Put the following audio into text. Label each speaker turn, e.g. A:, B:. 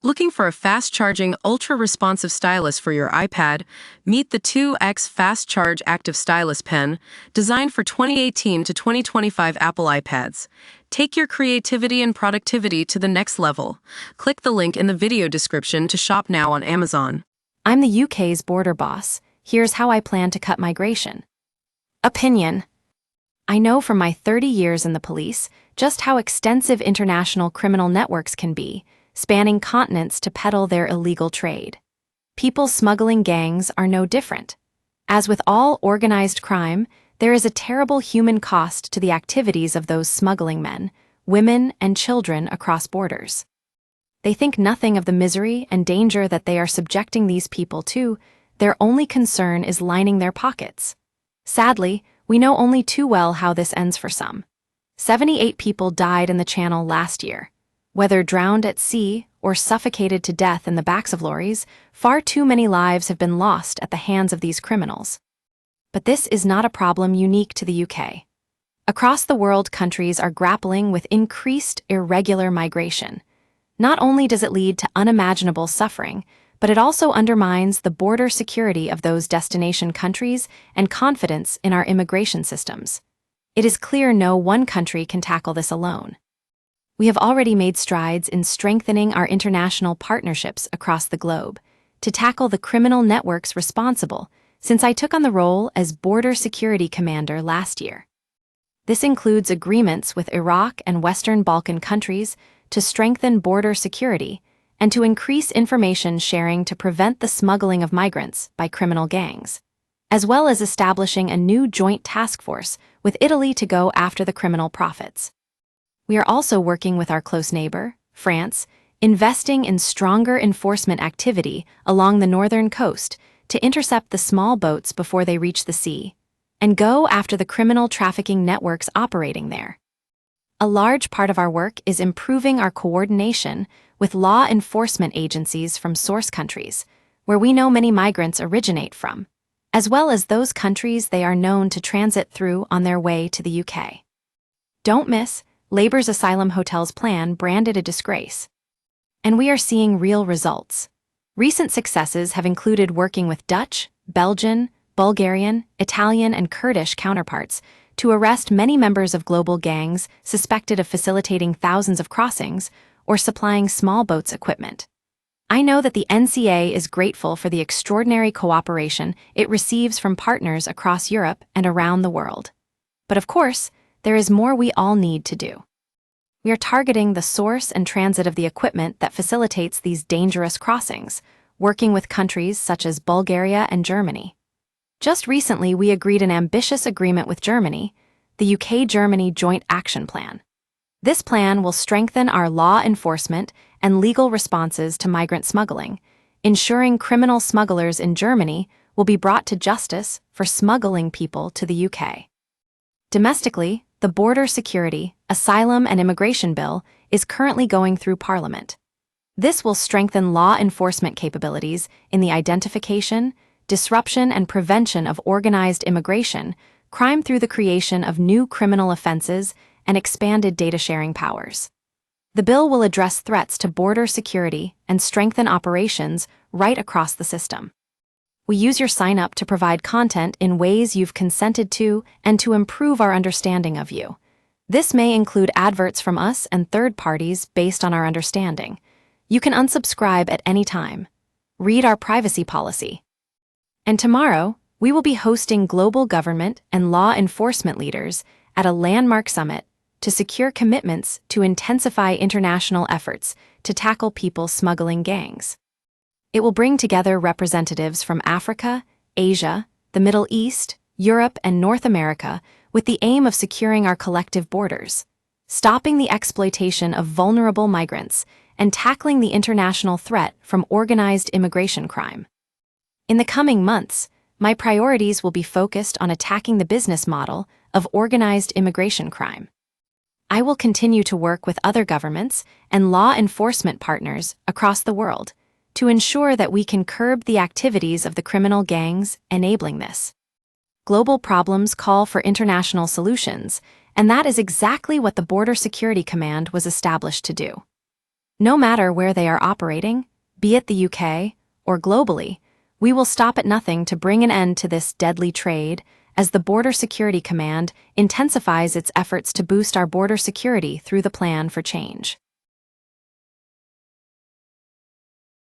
A: Looking for a fast-charging, ultra-responsive stylus for your iPad? Meet the 2X Fast Charge Active Stylus Pen, designed for 2018 to 2025 Apple iPads. Take your creativity and productivity to the next level. Click the link in the video description to shop now on Amazon.
B: I'm the UK's border boss. Here's how I plan to cut migration. Opinion. I know from my 30 years in the police just how extensive international criminal networks can be, spanning continents to peddle their illegal trade. People smuggling gangs are no different. As with all organized crime, there is a terrible human cost to the activities of those smuggling men, women, and children across borders. They think nothing of the misery and danger that they are subjecting these people to. Their only concern is lining their pockets. Sadly, we know only too well how this ends for some. 78 people died in the Channel last year. Whether drowned at sea or suffocated to death in the backs of lorries, far too many lives have been lost at the hands of these criminals. But this is not a problem unique to the UK. Across the world, countries are grappling with increased irregular migration. Not only does it lead to unimaginable suffering, but it also undermines the border security of those destination countries and confidence in our immigration systems. It is clear no one country can tackle this alone. We have already made strides in strengthening our international partnerships across the globe to tackle the criminal networks responsible since I took on the role as Border Security Commander last year. This includes agreements with Iraq and Western Balkan countries to strengthen border security and to increase information sharing to prevent the smuggling of migrants by criminal gangs, as well as establishing a new joint task force with Italy to go after the criminal profits. We are also working with our close neighbor, France, investing in stronger enforcement activity along the northern coast to intercept the small boats before they reach the sea, and go after the criminal trafficking networks operating there. A large part of our work is improving our coordination with law enforcement agencies from source countries, where we know many migrants originate from, as well as those countries they are known to transit through on their way to the UK. Don't miss Labour's Asylum Hotels plan, branded a disgrace. And we are seeing real results. Recent successes have included working with Dutch, Belgian, Bulgarian, Italian, and Kurdish counterparts to arrest many members of global gangs suspected of facilitating thousands of crossings or supplying small boats equipment. I know that the NCA is grateful for the extraordinary cooperation it receives from partners across Europe and around the world. But of course, there is more we all need to do. We are targeting the source and transit of the equipment that facilitates these dangerous crossings, working with countries such as Bulgaria and Germany. Just recently, we agreed an ambitious agreement with Germany, the UK-Germany Joint Action Plan. This plan will strengthen our law enforcement and legal responses to migrant smuggling, ensuring criminal smugglers in Germany will be brought to justice for smuggling people to the UK. Domestically, the Border Security, Asylum and Immigration Bill is currently going through Parliament. This will strengthen law enforcement capabilities in the identification, disruption, and prevention of organized immigration, crime through the creation of new criminal offenses and expanded data sharing powers. The bill will address threats to border security and strengthen operations right across the system. We use your sign-up to provide content in ways you've consented to and to improve our understanding of you. This may include adverts from us and third parties based on our understanding. You can unsubscribe at any time. Read our privacy policy. And tomorrow, we will be hosting global government and law enforcement leaders at a landmark summit to secure commitments to intensify international efforts to tackle people smuggling gangs. It will bring together representatives from Africa, Asia, the Middle East, Europe, and North America with the aim of securing our collective borders, stopping the exploitation of vulnerable migrants, and tackling the international threat from organized immigration crime. In the coming months, my priorities will be focused on attacking the business model of organized immigration crime. I will continue to work with other governments and law enforcement partners across the world to ensure that we can curb the activities of the criminal gangs enabling this. Global problems call for international solutions, and that is exactly what the Border Security Command was established to do. No matter where they are operating, be it the UK or globally, we will stop at nothing to bring an end to this deadly trade as the Border Security Command intensifies its efforts to boost our border security through the Plan for Change.